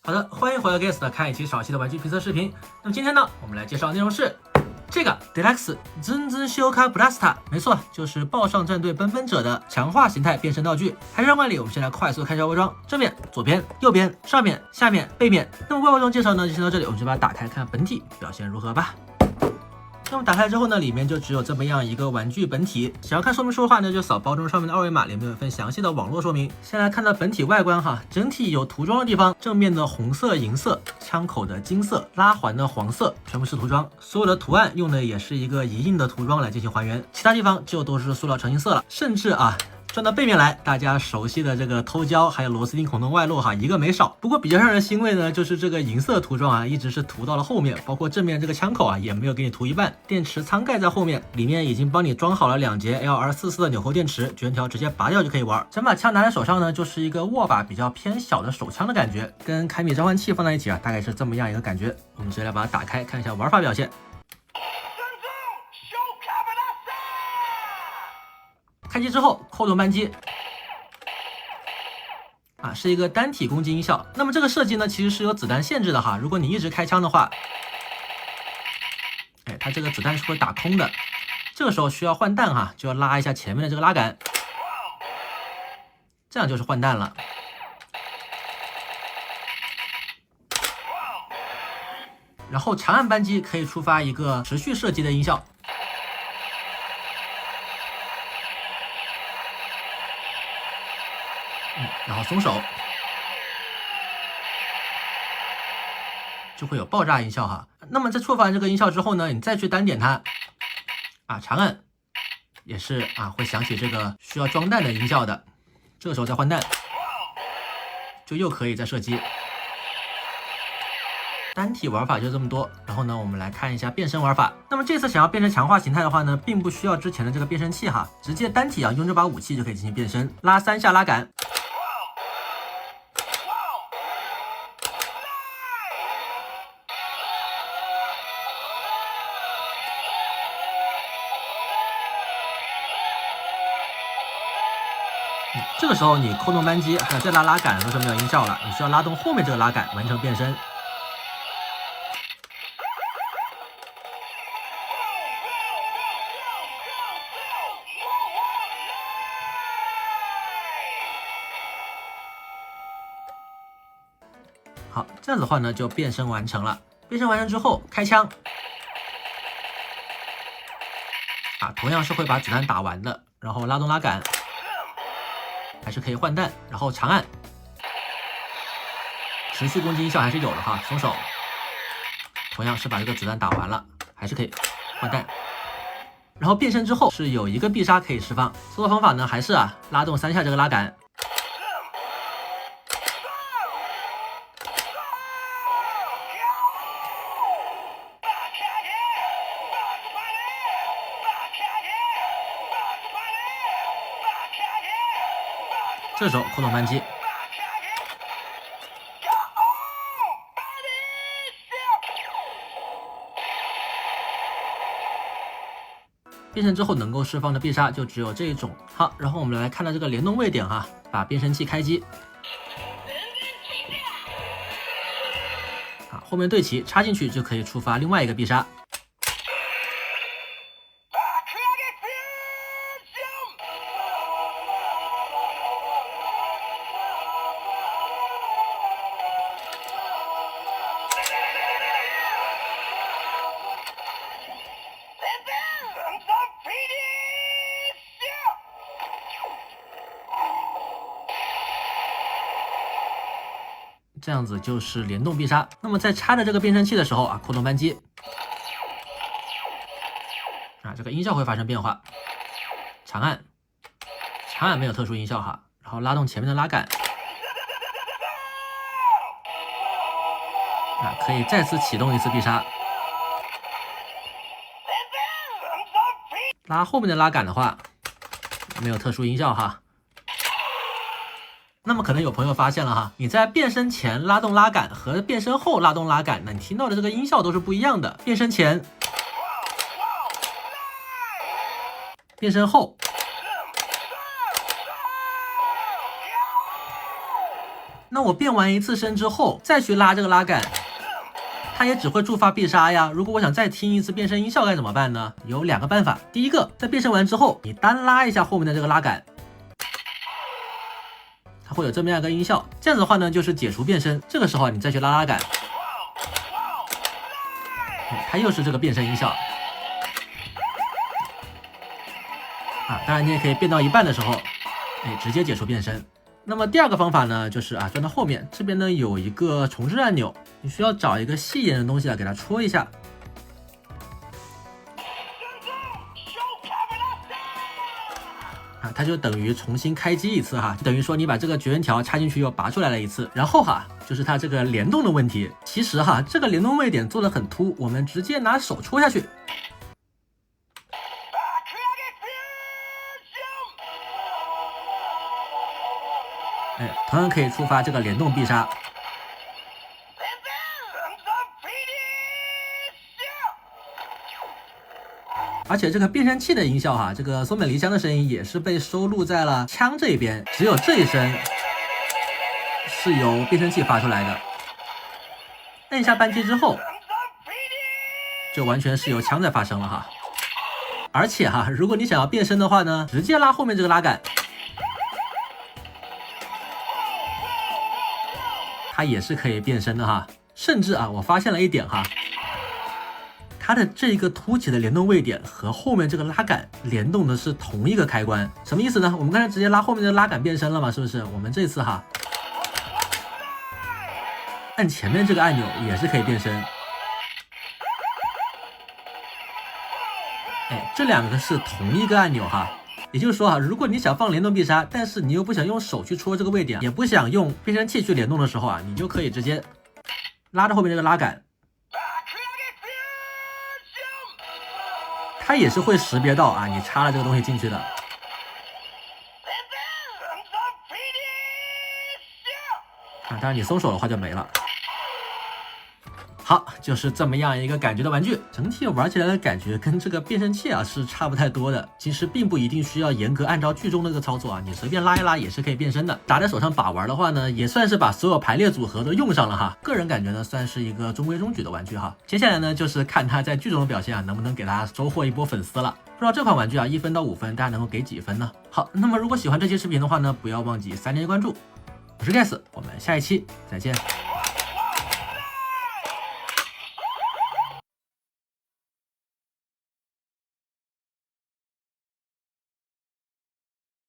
好的，欢迎回来 Guest 看一期少期的玩具评测视频。那么今天呢，我们来介绍内容是这个 Deluxe Zen Shouka Blasta， 没错，就是暴上战队奔奔者的强化形态变身道具。还是按惯例，我们先来快速看一下外装，正面、左边、右边、上面、下面、背面。那么外装介绍呢，就先到这里，我们就把它打开看本体表现如何吧。那么打开之后呢，里面就只有这么样一个玩具本体。想要看说明书的话呢，就扫包装上面的二维码，里面有一份详细的网络说明。先来看到本体外观哈，整体有涂装的地方，正面的红色、银色，枪口的金色，拉环的黄色，全部是涂装。所有的图案用的也是一个一印的涂装来进行还原，其他地方就都是塑料成型色了，甚至转到背面来，大家熟悉的这个偷胶还有螺丝钉孔洞外露一个没少。不过比较让人欣慰呢，就是这个银色涂装一直是涂到了后面，包括正面这个枪口也没有给你涂一半。电池舱盖在后面，里面已经帮你装好了2节 LR44的纽扣电池，卷条直接拔掉就可以玩。整把枪拿在手上呢，就是一个握把比较偏小的手枪的感觉，跟凯米召唤器放在一起大概是这么样一个感觉。我们直接来把它打开看一下玩法表现。开机之后，扣动扳机，是一个单体攻击音效。那么这个设计呢，其实是有子弹限制的哈。如果你一直开枪的话，它这个子弹是会打空的。这个时候需要换弹就要拉一下前面的这个拉杆，这样就是换弹了。然后长按扳机可以触发一个持续射击的音效。然后松手，就会有爆炸音效那么在触发完这个音效之后呢，你再去单点它，长按也是会响起这个需要装弹的音效的。这个时候再换弹，就又可以再射击。单体玩法就这么多。然后呢，我们来看一下变身玩法。那么这次想要变成强化形态的话呢，并不需要之前的这个变身器直接单体用这把武器就可以进行变身，拉3下拉杆。这个时候你扣动扳机还有再拉拉杆都是没有音效了，你需要拉动后面这个拉杆完成变身。好，这样子的话呢，就变身完成了。变身完成之后开枪，同样是会把子弹打完的，然后拉动拉杆。还是可以换弹，然后长按，持续攻击音效还是有的松手，同样是把这个子弹打完了，还是可以换弹。然后变身之后是有一个必杀可以释放，操作方法呢还是拉动3下这个拉杆。这时候扣动扳机，变身之后能够释放的必杀就只有这一种。好，然后我们来看到这个联动位点把变身器开机，后面对齐插进去就可以触发另外一个必杀。这样子就是联动必杀。那么在插着这个变身器的时候扣动扳机，这个音效会发生变化。长按没有特殊音效然后拉动前面的拉杆，可以再次启动一次必杀。拉后面的拉杆的话，没有特殊音效那么可能有朋友发现了你在变身前拉动拉杆和变身后拉动拉杆，你听到的这个音效都是不一样的。变身前，变身后，那我变完一次身之后，再去拉这个拉杆，它也只会触发必杀呀。如果我想再听一次变身音效该怎么办呢？有2个办法。第一个，在变身完之后，你单拉一下后面的这个拉杆，它会有这么样一个音效。这样子的话呢，就是解除变身。这个时候你再去拉拉杆，它又是这个变身音效。当然你也可以变到一半的时候，直接解除变身。那么第2个方法呢，就是转到后面这边呢有一个重置按钮，你需要找一个细一点的东西给它戳一下。它就等于重新开机一次哈，等于说你把这个绝缘条插进去又拔出来了一次。然后就是它这个联动的问题。其实这个联动位点做的很凸，我们直接拿手戳下去。同样可以触发这个联动必杀。而且这个变身器的音效这个松本梨香的声音也是被收录在了枪这边，只有这一声是由变身器发出来的。按下扳机之后，就完全是由枪在发声了而且如果你想要变身的话呢，直接拉后面这个拉杆，它也是可以变身的甚至我发现了一点它的这个凸起的联动位点和后面这个拉杆联动的是同一个开关。什么意思呢？我们刚才直接拉后面的拉杆变身了嘛，是不是？我们这次按前面这个按钮也是可以变身。这2个是同一个按钮也就是说如果你想放联动必杀，但是你又不想用手去戳这个位点，也不想用变身器去联动的时候你就可以直接拉着后面这个拉杆，它也是会识别到你插了这个东西进去的。当然你松手的话就没了。好，就是这么样一个感觉的玩具，整体玩起来的感觉跟这个变身器是差不太多的。其实并不一定需要严格按照剧中那个操作你随便拉一拉也是可以变身的。打在手上把玩的话呢，也算是把所有排列组合都用上了个人感觉呢，算是一个中规中矩的玩具接下来呢，就是看它在剧中的表现能不能给它收获一波粉丝了。不知道这款玩具1分到5分，大家能够给几分呢？好，那么如果喜欢这期视频的话呢，不要忘记3连关注。我是 Guess， 我们下一期再见。